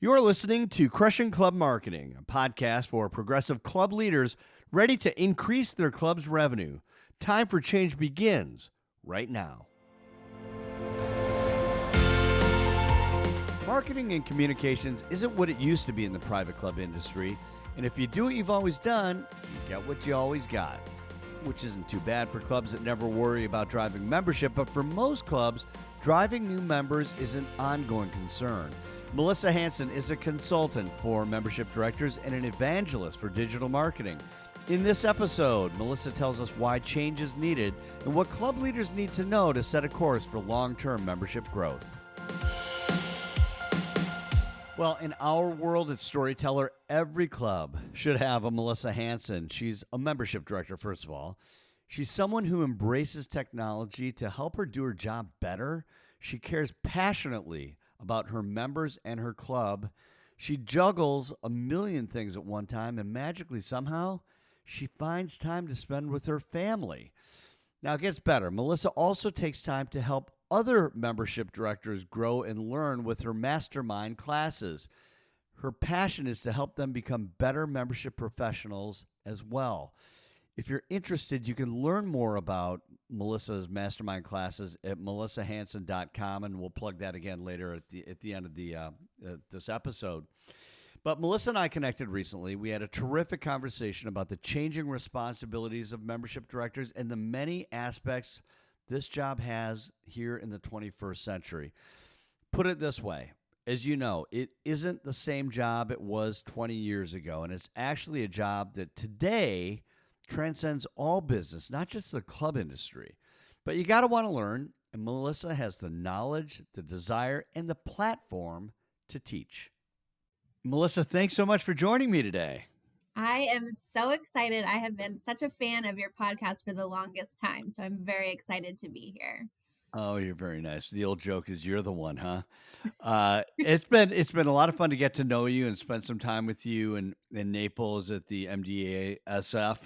You're listening to Crushing Club Marketing, a podcast for progressive club leaders ready to increase their club's revenue. Time for change begins right now. Marketing and communications isn't what it used to be in the private club industry, and if you do what you've always done, you get what you always got, which isn't too bad for clubs that never worry about driving membership, but for most clubs, driving new members is an ongoing concern. Melissa Hansen is a consultant for membership directors and an evangelist for digital marketing. In this episode, Melissa tells us why change is needed and what club leaders need to know to set a course for long-term membership growth. Well, in our world at StoryTeller, every club should have a Melissa Hansen. She's a membership director, first of all. She's someone who embraces technology to help her do her job better. She cares passionately about her members and her club. She juggles a million things at one time, and magically, somehow, she finds time to spend with her family. Now, it gets better. Melissa also takes time to help other membership directors grow and learn with her Mastermind classes. Her passion is to help them become better membership professionals as well. If you're interested, you can learn more about Melissa's Mastermind classes at melissahansen.com, and we'll plug that again later at the end of this episode. But Melissa and I connected recently. We had a terrific conversation about the changing responsibilities of membership directors and the many aspects this job has here in the 21st century. Put it this way. As you know, it isn't the same job it was 20 years ago, and it's actually a job that today transcends all business, not just the club industry. But you got to want to learn, and Melissa has the knowledge, the desire, and the platform to teach. Melissa, thanks so much for joining me today. I am so excited. I have been such a fan of your podcast for the longest time, so I'm very excited to be here. Oh, you're very nice. The old joke is you're the one, huh? It's been a lot of fun to get to know you and spend some time with you in Naples at the MDASF,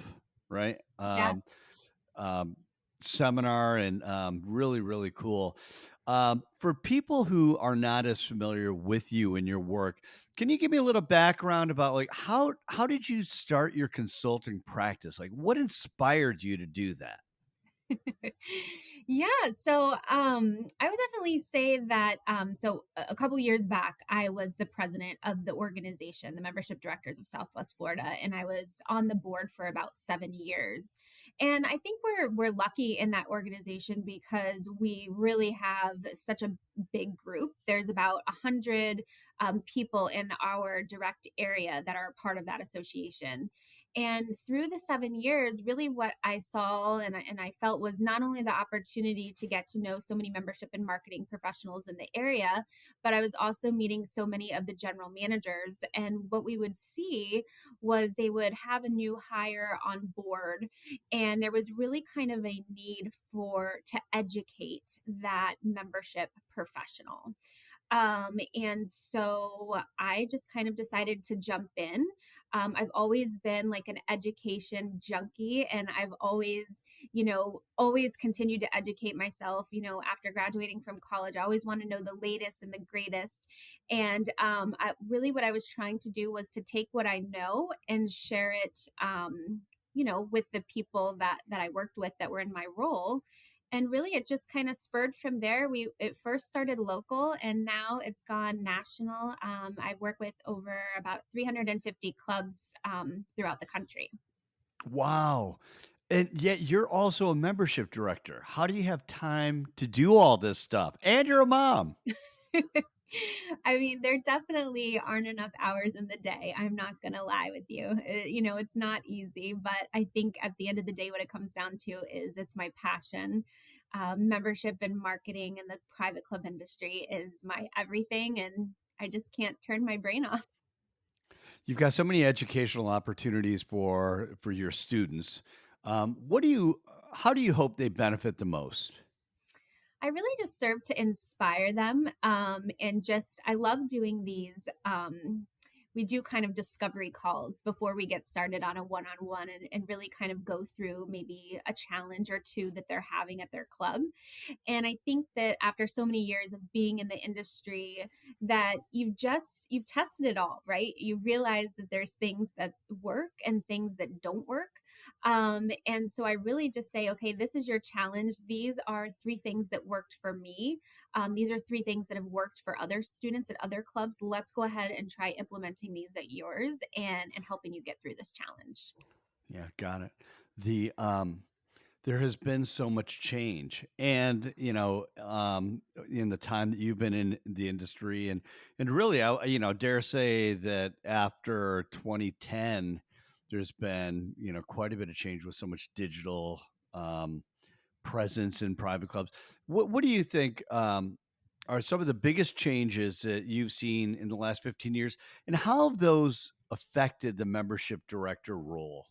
right? Yes. Seminar and really, really cool. For people who are not as familiar with you and your work, can you give me a little background about like how did you start your consulting practice? Like what inspired you to do that? Yeah, so I would definitely say that a couple years back I was the president of the organization, the membership directors of Southwest Florida, and I was on the board for about 7 years. And I think we're lucky in that organization because we really have such a big group. There's about 100 people in our direct area that are part of that association. And through the 7 years, really what I saw and I felt was not only the opportunity to get to know so many membership and marketing professionals in the area, but I was also meeting so many of the general managers. And what we would see was they would have a new hire on board, and there was really kind of a need to educate that membership professional. And so I just kind of decided to jump in. I've always been like an education junkie, and I've always continued to educate myself. After graduating from college, I always want to know the latest and the greatest. And what I was trying to do was to take what I know and share it, with the people that I worked with that were in my role. And really it just kind of spurred from there. It first started local and now it's gone national. I work with over about 350 clubs throughout the country. Wow. And yet you're also a membership director. How do you have time to do all this stuff? And you're a mom. I mean, there definitely aren't enough hours in the day. I'm not going to lie with you. It's not easy, but I think at the end of the day, what it comes down to is it's my passion. Membership and marketing in the private club industry is my everything, and I just can't turn my brain off. You've got so many educational opportunities for your students. What do you how do you hope they benefit the most? I really just serve to inspire them. And just, I love doing these we do kind of discovery calls before we get started on a one-on-one, and really kind of go through maybe a challenge or two that they're having at their club. And I think that after so many years of being in the industry, that you've tested it all, right? You've realized that there's things that work and things that don't work. And so I really just say, okay, this is your challenge. These are three things that worked for me. These are three things that have worked for other students at other clubs. Let's go ahead and try implementing these at yours, and helping you get through this challenge. Yeah, got it. The There has been so much change, and in the time that you've been in the industry, and really, I dare say that after 2010, there's been quite a bit of change with so much digital um, presence in private clubs. What do you think are some of the biggest changes that you've seen in the last 15 years, and how have those affected the membership director role?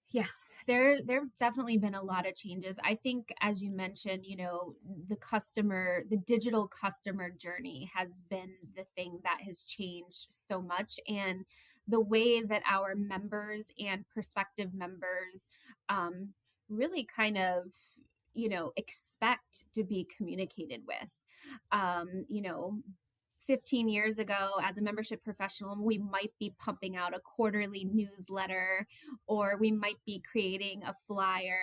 Yeah, there've definitely been a lot of changes. I think, as you mentioned, the digital customer journey has been the thing that has changed so much, and the way that our members and prospective members um, really kind of expect to be communicated with. Um, you know, 15 years ago, as a membership professional, we might be pumping out a quarterly newsletter, or we might be creating a flyer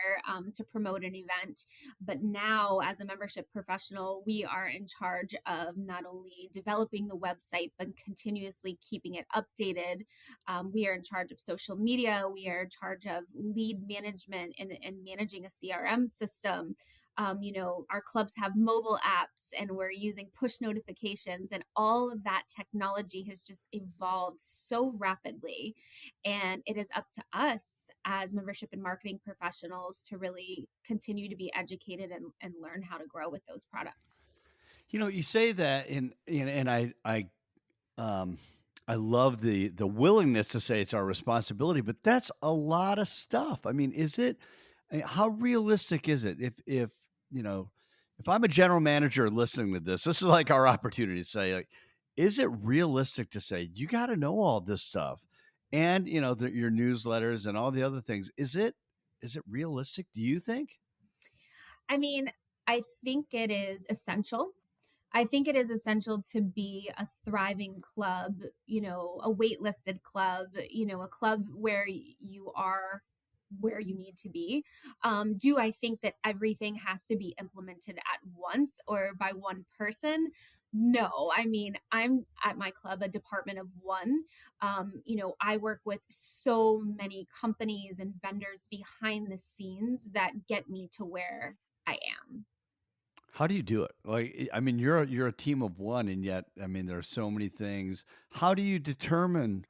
to promote an event. But now, as a membership professional, we are in charge of not only developing the website, but continuously keeping it updated. We are in charge of social media, we are in charge of lead management, and managing a CRM system. Our clubs have mobile apps, and we're using push notifications, and all of that technology has just evolved so rapidly. And it is up to us as membership and marketing professionals to really continue to be educated, and learn how to grow with those products. You say that, and um, I love the willingness to say it's our responsibility, but that's a lot of stuff. I mean, how realistic is it? If you know, if I'm a general manager listening to this, this is like our opportunity to say, like, is it realistic to say you got to know all this stuff, and your newsletters and all the other things? Is it realistic? Do you think? I mean, I think it is essential. I think it is essential to be a thriving club, a waitlisted club, a club where you are where you need to be. Do I think that everything has to be implemented at once or by one person? No. I mean, I'm at my club a department of one. I work with so many companies and vendors behind the scenes that get me to where I am. How do you do it? Like, I mean, you're a team of one, and yet, I mean, there are so many things. How do you determine,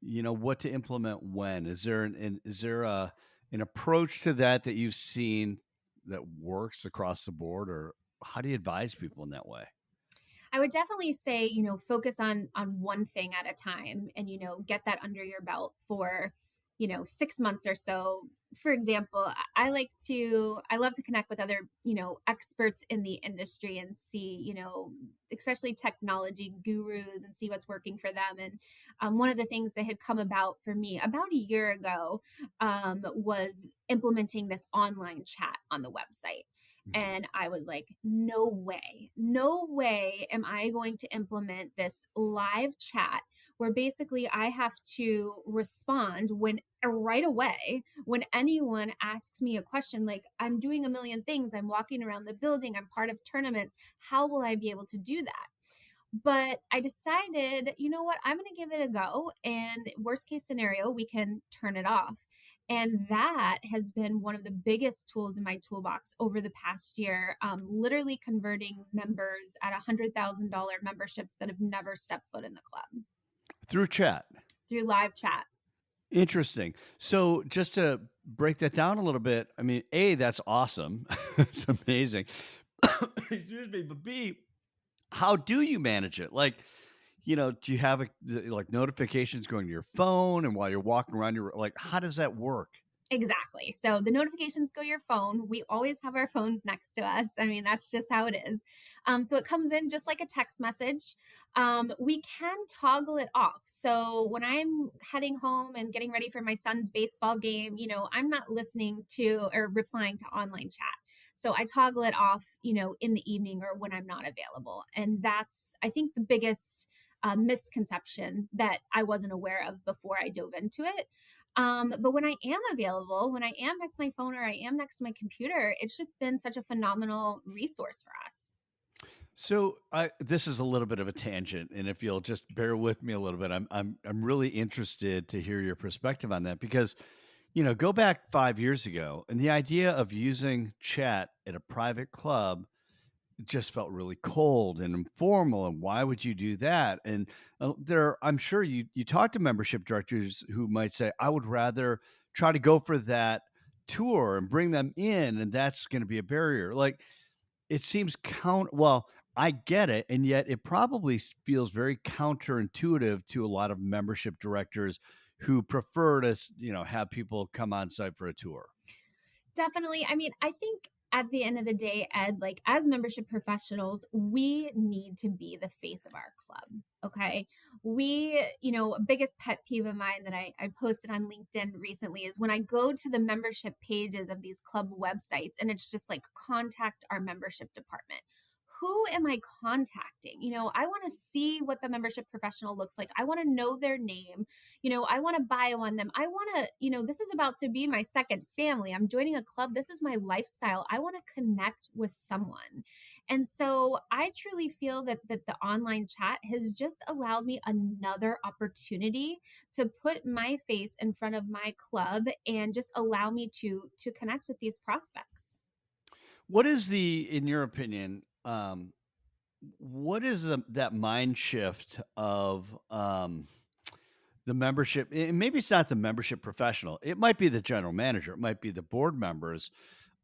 what to implement when? Is there an approach to that you've seen that works across the board, or how do you advise people in that way? I would definitely say, focus on one thing at a time, and get that under your belt for, 6 months or so. For example, I love to connect with other, experts in the industry, and see, especially technology gurus, and see what's working for them. And one of the things that had come about for me about a year ago was implementing this online chat on the website. Mhm. And I was like, no way am I going to implement this live chat where basically I have to respond when right away when anyone asks me a question. Like, I'm doing a million things, I'm walking around the building, I'm part of tournaments. How will I be able to do that? But I decided, you know what, I'm going to give it a go. And worst case scenario, we can turn it off. And that has been one of the biggest tools in my toolbox over the past year, literally converting members at $100,000 memberships that have never stepped foot in the club Through chat. through live chat. Interesting. So, just to break that down a little bit, I mean, A, that's awesome. It's amazing. Excuse me, but B, how do you manage it? Like, do you have like notifications going to your phone, and while you're walking around, you're like, how does that work? Exactly. So the notifications go to your phone. We always have our phones next to us. I mean, that's just how it is. So it comes in just like a text message. We can toggle it off. So when I'm heading home and getting ready for my son's baseball game, I'm not listening to or replying to online chat. So I toggle it off, in the evening or when I'm not available. And that's, I think, the biggest misconception that I wasn't aware of before I dove into it. But when I am available, when I am next to my phone or I am next to my computer, it's just been such a phenomenal resource for us. So I this is a little bit of a tangent, and if you'll just bear with me a little bit, I'm really interested to hear your perspective on that because go back 5 years ago, and the idea of using chat at a private club just felt really cold and informal. And why would you do that? And I'm sure you talk to membership directors who might say, I would rather try to go for that tour and bring them in, and that's going to be a barrier. Like it seems well, I get it, and yet it probably feels very counterintuitive to a lot of membership directors who prefer to, have people come on site for a tour. Definitely. I mean, I think at the end of the day, Ed, like as membership professionals, we need to be the face of our club. Okay. Biggest pet peeve of mine that I posted on LinkedIn recently is when I go to the membership pages of these club websites and it's just like contact our membership department. Who am I contacting? I want to see what the membership professional looks like. I want to know their name. I want to bio on them. I want to, this is about to be my second family. I'm joining a club. This is my lifestyle. I want to connect with someone. And so I truly feel that the online chat has just allowed me another opportunity to put my face in front of my club and just allow me to connect with these prospects. What is in your opinion, what is that mind shift of the membership? And maybe it's not the membership professional. It might be the general manager. It might be the board members.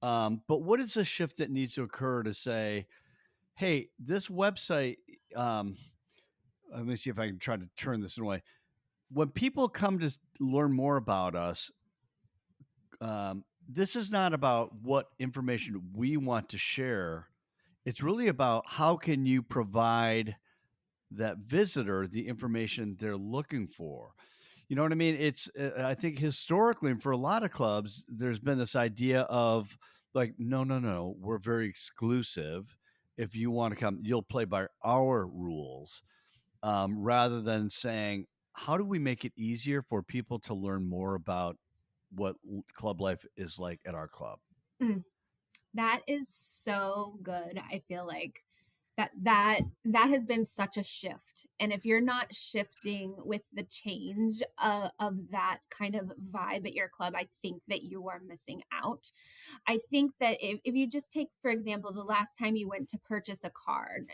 But what is the shift that needs to occur to say, "Hey, this website." Um, Let me see if I can try to turn this in a way. When people come to learn more about us, this is not about what information we want to share. It's really about how can you provide that visitor the information they're looking for. You know what I mean? I think historically, and for a lot of clubs, there's been this idea of like, no, no, no, we're very exclusive. If you want to come, you'll play by our rules, rather than saying, how do we make it easier for people to learn more about what club life is like at our club? Mm, that is so good. I feel like that has been such a shift, and if you're not shifting with the change of that kind of vibe at your club, I think that you are missing out. I think that if you just take, for example, the last time you went to purchase a card,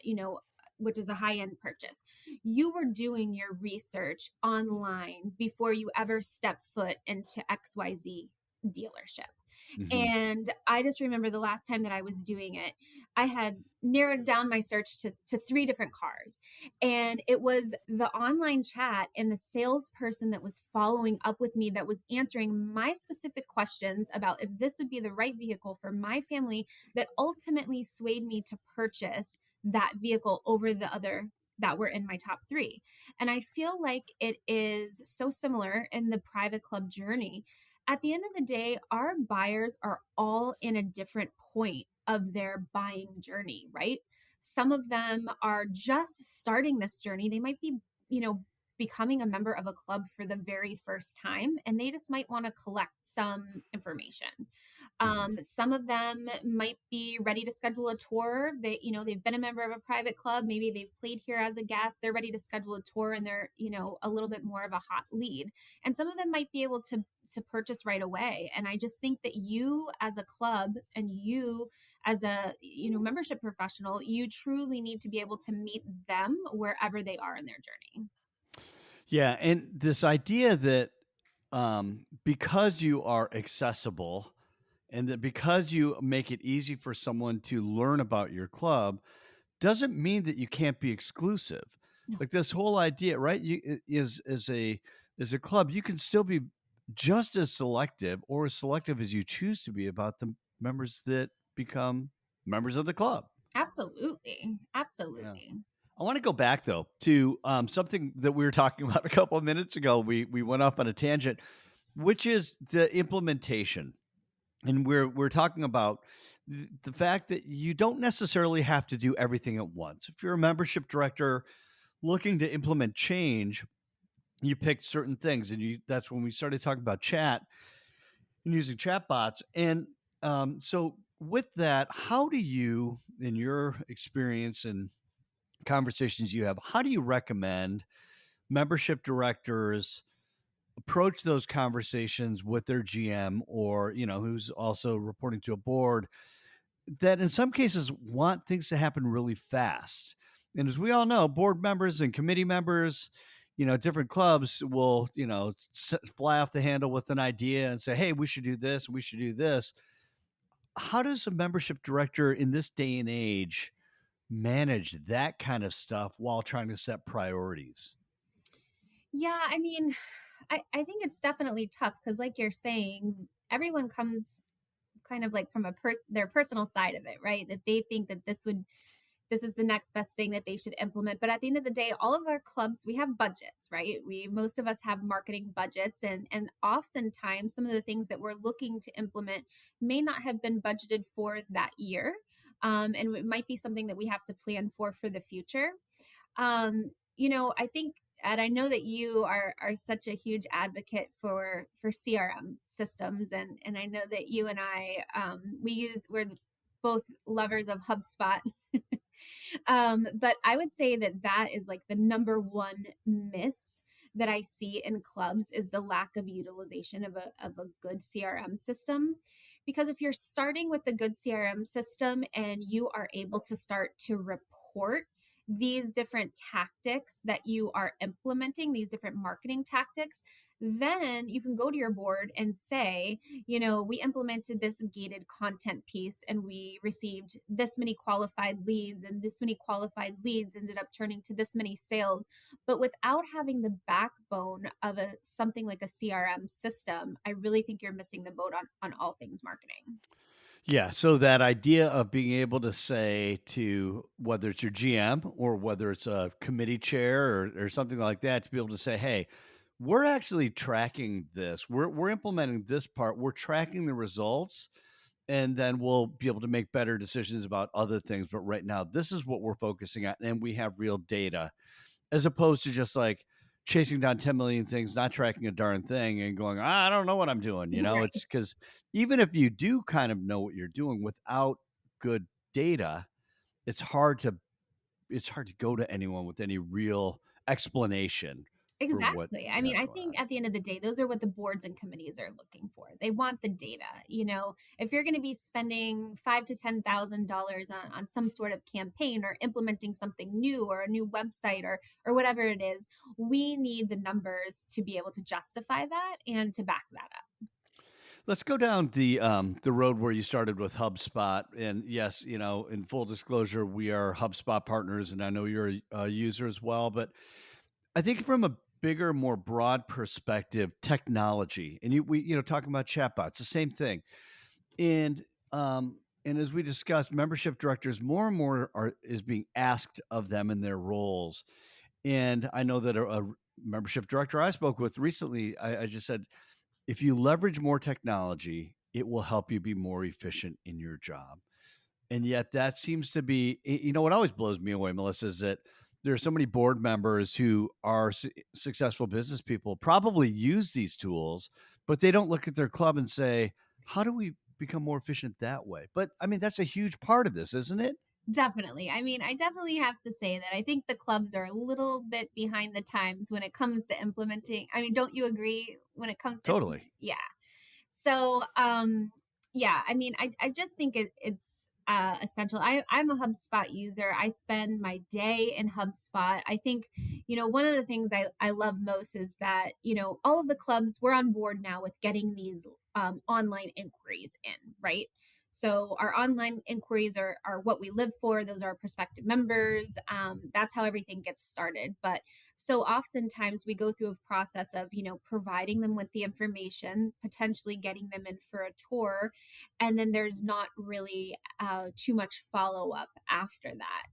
which is a high end purchase, you were doing your research online before you ever step foot into XYZ dealership. Hmm. And I just remember the last time that I was doing it, I had narrowed down my search to three different cars. And it was the online chat and the salesperson that was following up with me that was answering my specific questions about if this would be the right vehicle for my family that ultimately swayed me to purchase that vehicle over the other that were in my top three. And I feel like it is so similar in the private club journey. At the end of the day, our buyers are all in a different point of their buying journey, right? Some of them are just starting this journey. They might be, becoming a member of a club for the very first time, and they just might want to collect some information. Hmm. Some of them might be ready to schedule a tour. They've been a member of a private club. Maybe they've played here as a guest. They're ready to schedule a tour, and they're, a little bit more of a hot lead. And some of them might be able to purchase right away. And I just think that you as a club and you as a membership professional, you truly need to be able to meet them wherever they are in their journey. Yeah, and this idea that because you are accessible and that because you make it easy for someone to learn about your club doesn't mean that you can't be exclusive. No. Like this whole idea, right? Is as a club, you can still be just as selective or as selective as you choose to be about the members that become members of the club. Absolutely. Yeah. Absolutely. I want to go back though to something that we were talking about a couple of minutes ago. We went off on a tangent, which is the implementation, and we're talking about the fact that you don't necessarily have to do everything at once. If you're a membership director looking to implement change, you picked certain things, and you that's when we started talking about chat and using chatbots. And so, with that, how do you, in your experience and conversations you have, how do you recommend membership directors approach those conversations with their GM, or who's also reporting to a board, that in some cases want things to happen really fast? And as we all know, board members and committee members, different clubs will, fly off the handle with an idea and say, hey, we should do this, we should do this. How does a membership director in this day and age manage that kind of stuff while trying to set priorities? Yeah, I mean, I think it's definitely tough because, like you're saying, everyone comes kind of like from their personal side of it, right? That they think that this is the next best thing that they should implement. But at the end of the day, all of our clubs, we have budgets, right? We Most of us have marketing budgets, and oftentimes some of the things that we're looking to implement may not have been budgeted for that year. And it might be something that we have to plan for the future. I think, and I know that you are such a huge advocate for CRM systems, and I know that you and I, we're both lovers of HubSpot. But I would say that that is like the number one miss that I see in clubs, is the lack of utilization of a good CRM system. Because if you're starting with a good CRM system and you are able to start to report these different tactics that you are implementing, these different marketing tactics, then you can go to your board and say, we implemented this gated content piece and we received this many qualified leads, and this many qualified leads ended up turning to this many sales. But without having the backbone of a something like a CRM system, I really think you're missing the boat on all things marketing. Yeah, so that idea of being able to say to whether it's your GM or whether it's a committee chair or something like that, to be able to say, hey, we're actually tracking this. We're implementing this part. We're tracking the results, and then we'll be able to make better decisions about other things. But right now, this is what we're focusing on, and we have real data, as opposed to just like chasing down 10 million things, not tracking a darn thing and going, I don't know what I'm doing. Right. It's because even if you do kind of know what you're doing without good data, it's hard to go to anyone with any real explanation for what Exactly. I you mean, have I going think on. at the end of the day, those are what the boards and committees are looking for. They want the data. If you're going to be spending $5,000 to $10,000 on some sort of campaign or implementing something new or a new website or whatever it is, we need the numbers to be able to justify that and to back that up. Let's go down the road where you started with HubSpot. And yes, in full disclosure, we are HubSpot partners, and I know you're a user as well. But I think from a bigger, more broad perspective, technology, and we talking about chatbots, the same thing. And and as we discussed, membership directors more and more is being asked of them in their roles. And I know that a membership director I spoke with recently, I just said, if you leverage more technology, it will help you be more efficient in your job. And yet that seems to be, what always blows me away, Melissa, is that there are so many board members who are successful business people, probably use these tools, but they don't look at their club and say, how do we become more efficient that way? But I mean, that's a huge part of this, isn't it? Definitely. I mean, I definitely have to say that I think the clubs are a little bit behind the times when it comes to implementing. I mean, don't you agree when it comes to Totally. yeah. So, yeah, I mean, I just think it's essential. I'm a HubSpot user. I spend my day in HubSpot. I think, one of the things I love most is that, all of the clubs, we're on board now with getting these online inquiries in, right? So our online inquiries are what we live for. Those are our prospective members. That's how everything gets started. But so oftentimes we go through a process of, providing them with the information, potentially getting them in for a tour, and then there's not really too much follow up after that.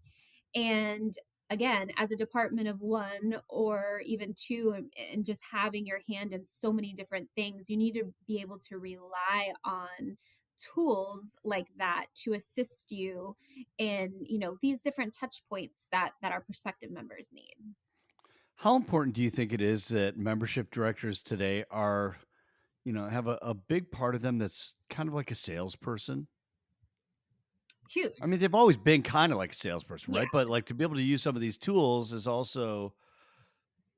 And again, as a department of one or even two, and just having your hand in so many different things, you need to be able to rely on tools like that to assist you in these different touch points that our prospective members need. How important do you think it is that membership directors today are, have a big part of them that's kind of like a salesperson? I Huge. mean, they've always been kind of like a salesperson, Yeah. right? But like to be able to use some of these tools is also,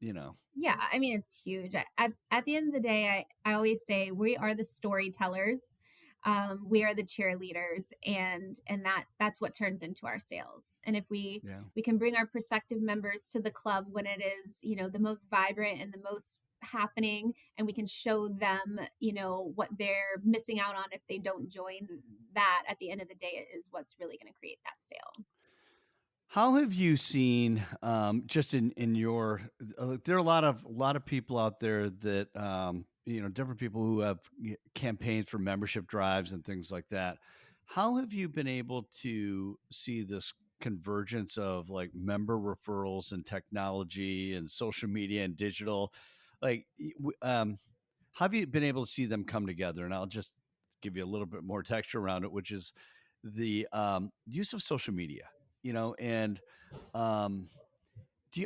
you know, Yeah, I mean, it's huge. At the end of the day, I always say we are the storytellers. We are the cheerleaders, and that's what turns into our sales. And if yeah. we can bring our prospective members to the club when it is, the most vibrant and the most happening, and we can show them, what they're missing out on if they don't join, that at the end of the day is what's really going to create that sale. How have you seen, just in your, there are a lot of people out there that, different people who have campaigns for membership drives and things like that. How have you been able to see this convergence of like member referrals and technology and social media and digital? Like, how have you been able to see them come together? And I'll just give you a little bit more texture around it, which is the use of social media, and um,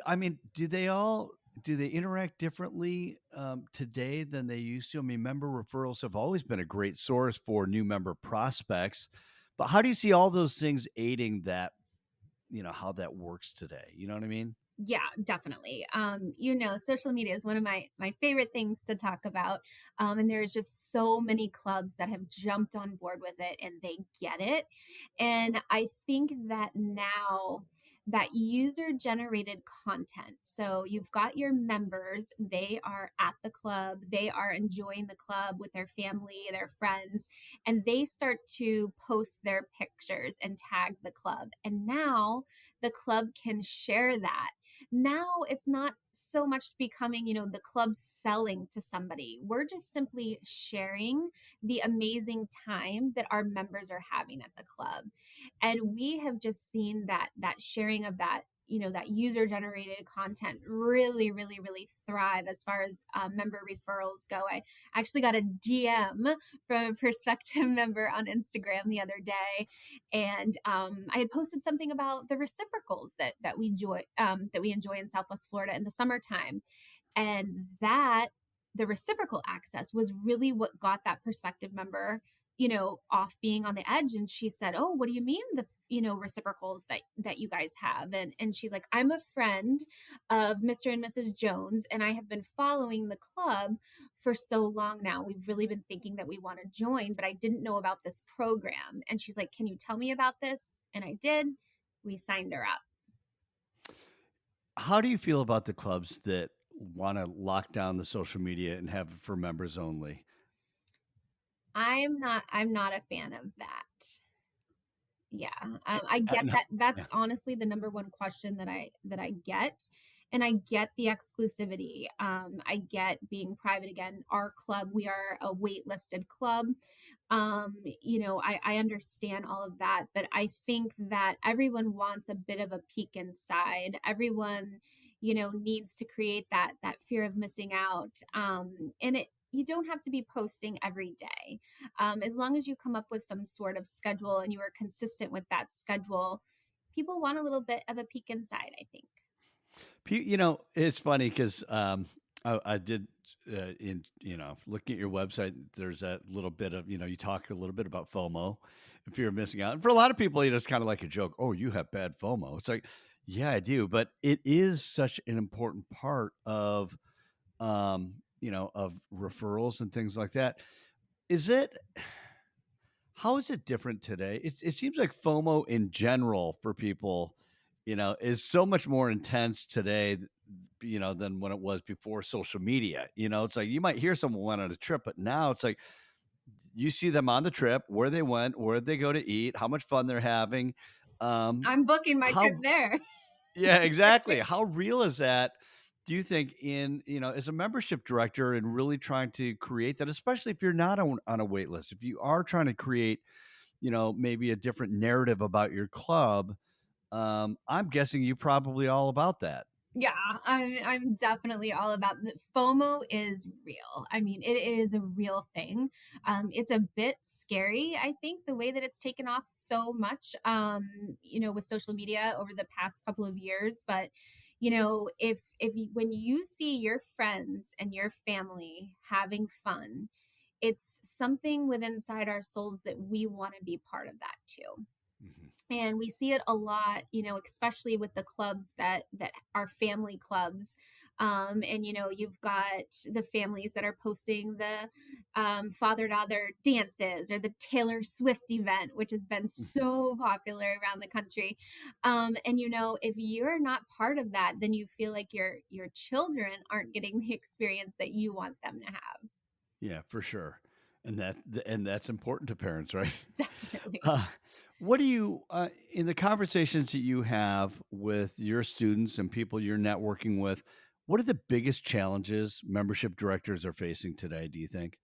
I mean, do they interact differently today than they used to? I mean, member referrals have always been a great source for new member prospects, but how do you see all those things aiding that? How that works today. You know what I mean? Yeah, definitely. Social media is one of my favorite things to talk about. And there's just so many clubs that have jumped on board with it and they get it. And I think that now that user generated content. So you've got your members, they are at the club, they are enjoying the club with their family, their friends, and they start to post their pictures and tag the club. And now the club can share that. Now it's not so much becoming, the club selling to somebody. We're just simply sharing the amazing time that our members are having at the club. And we have just seen that sharing of that, that user generated content really, really, really thrive as far as member referrals go. I actually got a DM from a prospective member on Instagram the other day, and I had posted something about the reciprocals that we enjoy in Southwest Florida in the summertime, and that the reciprocal access was really what got that prospective member, off being on the edge. And she said, "Oh, what do you mean the reciprocals that you guys have?" And she's like, "I'm a friend of Mr. and Mrs. Jones, and I have been following the club for so long now. We've really been thinking that we want to join, but I didn't know about this program." And she's like, "Can you tell me about this?" And I did. We signed her up. How do you feel about the clubs that want to lock down the social media and have it for members only? I'm not a fan of that. Yeah, I get No. that. That's Yeah. honestly the number one question that I get, and I get the exclusivity. I get being private again. Our club, we are a waitlisted club. I understand all of that, but I think that everyone wants a bit of a peek inside. Everyone, needs to create that fear of missing out. And it you don't have to be posting every day, as long as you come up with some sort of schedule and you are consistent with that schedule. People want a little bit of a peek inside, I think. It's funny because I did in looking at your website. There's that little bit of you talk a little bit about FOMO, if you're missing out. And for a lot of people, it's kind of like a joke. Oh, you have bad FOMO. It's like, yeah, I do, but it is such an important part of referrals and things like that. Is it? How is it different today? It seems like FOMO in general for people, is so much more intense today, than when it was before social media. It's like you might hear someone went on a trip, but now it's like you see them on the trip, where they went, where they go to eat, how much fun they're having. I'm booking my trip How there. Yeah, exactly. How real is that? Do you think in, as a membership director and really trying to create that, especially if you're not on a wait list, if you are trying to create, maybe a different narrative about your club, I'm guessing you probably all about that. Yeah, I'm definitely all about the FOMO is real. I mean, it is a real thing. It's a bit scary, I think, the way that it's taken off so much, with social media over the past couple of years. But when you see your friends and your family having fun, it's something within inside our souls that we want to be part of that too. Mhm. And we see it a lot, especially with the clubs that are family clubs. And you've got the families that are posting the father daughter dances, or the Taylor Swift event, which has been so popular around the country. And if you're not part of that, then you feel like your children aren't getting the experience that you want them to have. Yeah, for sure. And that's important to parents, right? Definitely. Uh, what do you in the conversations that you have with your students and people you're networking with, what are the biggest challenges membership directors are facing today, do you think?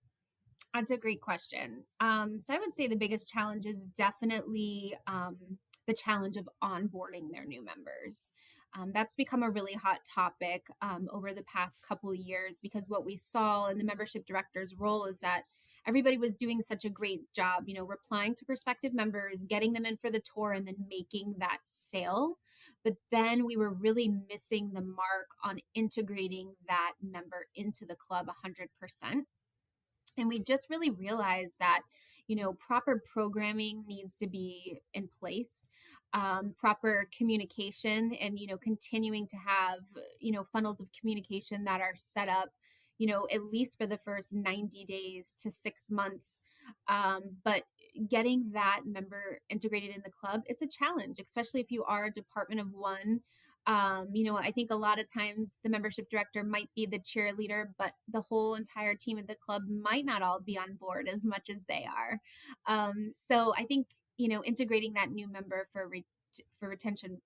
That's a great question. So I would say the biggest challenge is definitely the challenge of onboarding their new members. That's become a really hot topic over the past couple of years, because what we saw in the membership director's role is that everybody was doing such a great job, replying to prospective members, getting them in for the tour, and then making that sale. But then we were really missing the mark on integrating that member into the club 100%. And we just really realized that proper programming needs to be in place, proper communication, and continuing to have funnels of communication that are set up at least for the first 90 days to 6 months. But getting that member integrated in the club, it's a challenge, especially if you are a department of one. I think a lot of times the membership director might be the cheerleader, but the whole entire team at the club might not all be on board as much as they are. So I think integrating that new member for retention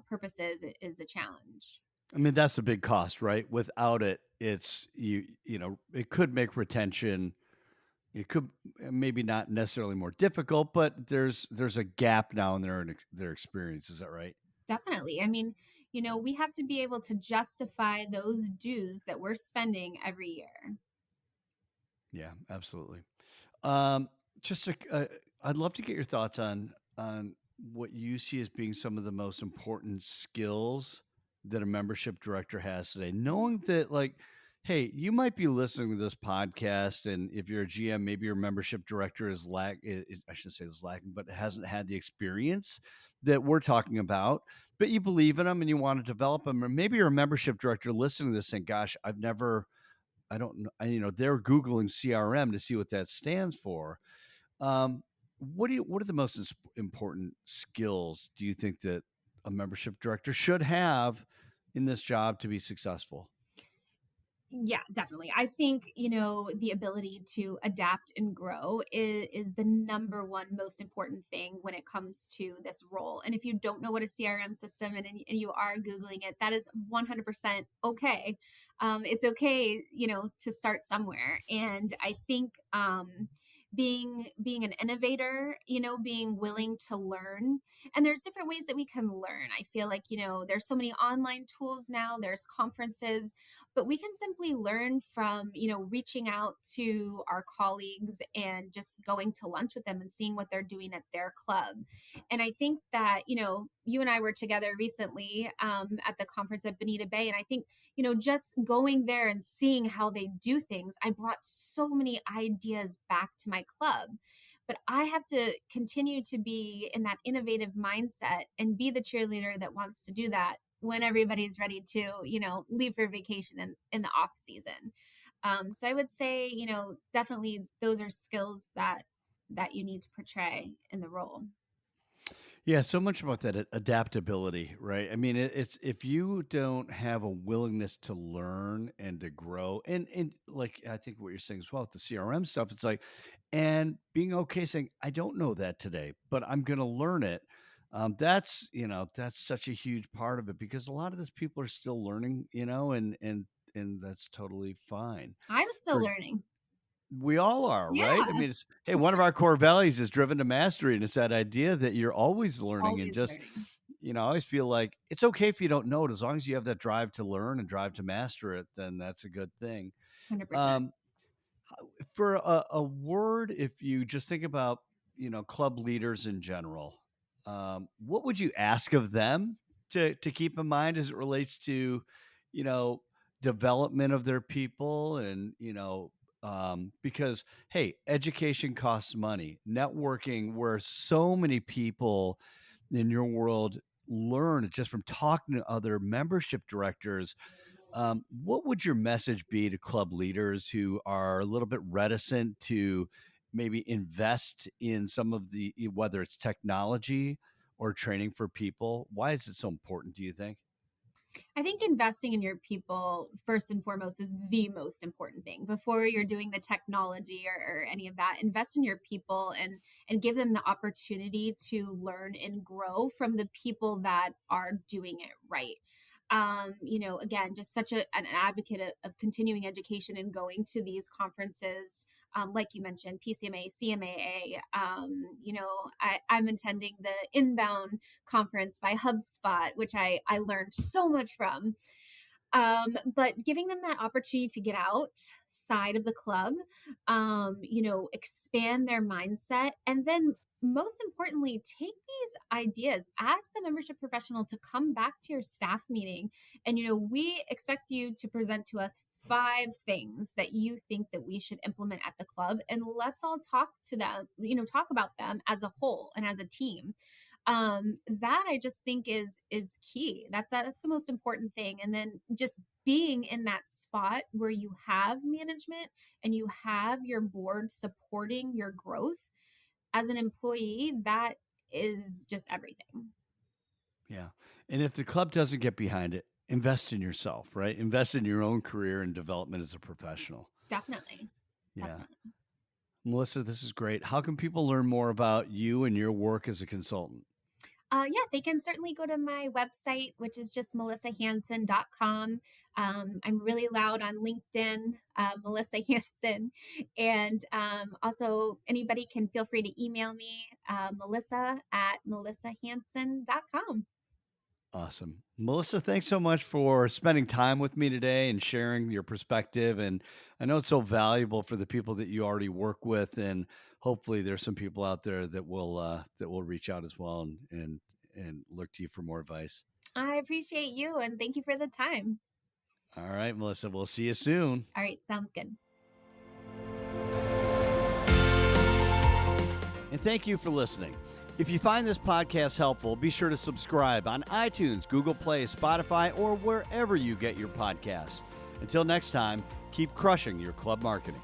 purposes is a challenge. I mean, that's a big cost, right? Without it, it's it could make retention, it could maybe not necessarily more difficult, but there's a gap now in their experience. Is that right? Definitely. I mean, we have to be able to justify those dues that we're spending every year. Yeah, absolutely. Um, just I'd love to get your thoughts on what you see as being some of the most important skills that a membership director has today. Knowing that, like, hey, you might be listening to this podcast, and if you're a GM, maybe your membership director I should say is lacking, but hasn't had the experience that we're talking about. But you believe in them and you want to develop them, or maybe you're a membership director listening to this saying, "Gosh, I don't know. They're Googling CRM to see what that stands for. Um, what are the most important skills do you think that a membership director should have in this job to be successful? Yeah, definitely. I think, the ability to adapt and grow is the number one most important thing when it comes to this role. And if you don't know what a CRM system and you are Googling it, that is 100% okay. It's okay, to start somewhere. And I think being an innovator, being willing to learn, and there's different ways that we can learn. I feel like, there's so many online tools now, there's conferences, but we can simply learn from reaching out to our colleagues and just going to lunch with them and seeing what they're doing at their club. And I think that you and I were together recently at the conference at Bonita Bay, and I think just going there and seeing how they do things, I brought so many ideas back to my club. But I have to continue to be in that innovative mindset and be the cheerleader that wants to do that when everybody's ready to, leave for vacation in the off season. So I would say, definitely those are skills that you need to portray in the role. Yeah, so much about that adaptability, right? I mean, it's if you don't have a willingness to learn and to grow, and like I think what you're saying as well with the CRM stuff, it's like, and being okay saying I don't know that today, but I'm going to learn it. That's that's such a huge part of it because a lot of these people are still learning, and that's totally fine. I'm still For learning. We all are, right? I Yeah, mean, hey, one of our core values is driven to mastery, and it's that idea that you're always learning and always just learning. I always feel like it's okay if you don't know it, as long as you have that drive to learn and drive to master it, then that's a good thing. 100%. Um, for a word, if you just think about, club leaders in general, what would you ask of them to keep in mind as it relates to, you know, development of their people and, because hey, education costs money, networking, where so many people in your world learn just from talking to other membership directors. What would your message be to club leaders who are a little bit reticent to maybe invest in some of whether it's technology or training for people? Why is it so important, do you think? I think investing in your people first and foremost is the most important thing. Before you're doing the technology or any of that, invest in your people and give them the opportunity to learn and grow from the people that are doing it right. Again, just such an advocate of continuing education and going to these conferences, like you mentioned, PCMA, CMAA. I'm attending the Inbound conference by HubSpot, which I learned so much from. But giving them that opportunity to get outside of the club, expand their mindset, and then most importantly, take these ideas, ask the membership professional to come back to your staff meeting. And, we expect you to present to us 5 things that you think that we should implement at the club. And let's all talk to them, talk about them as a whole and as a team. That I just think is key. That's the most important thing. And then just being in that spot where you have management and you have your board supporting your growth as an employee, that is just everything. Yeah. And if the club doesn't get behind it, invest in yourself, right? Invest in your own career and development as a professional. Definitely. Yeah. Definitely. Melissa, this is great. How can people learn more about you and your work as a consultant? Yeah, they can certainly go to my website, which is just melissahansen.com. I'm really loud on LinkedIn, Melissa Hansen. And also, anybody can feel free to email me, melissa@melissahansen.com. Awesome. Melissa, thanks so much for spending time with me today and sharing your perspective. And I know it's so valuable for the people that you already work with. And hopefully there's some people out there that will reach out as well and look to you for more advice. I appreciate you and thank you for the time. All right, Melissa, we'll see you soon. All right, sounds good. And thank you for listening. If you find this podcast helpful, be sure to subscribe on iTunes, Google Play, Spotify, or wherever you get your podcasts. Until next time, keep crushing your club marketing.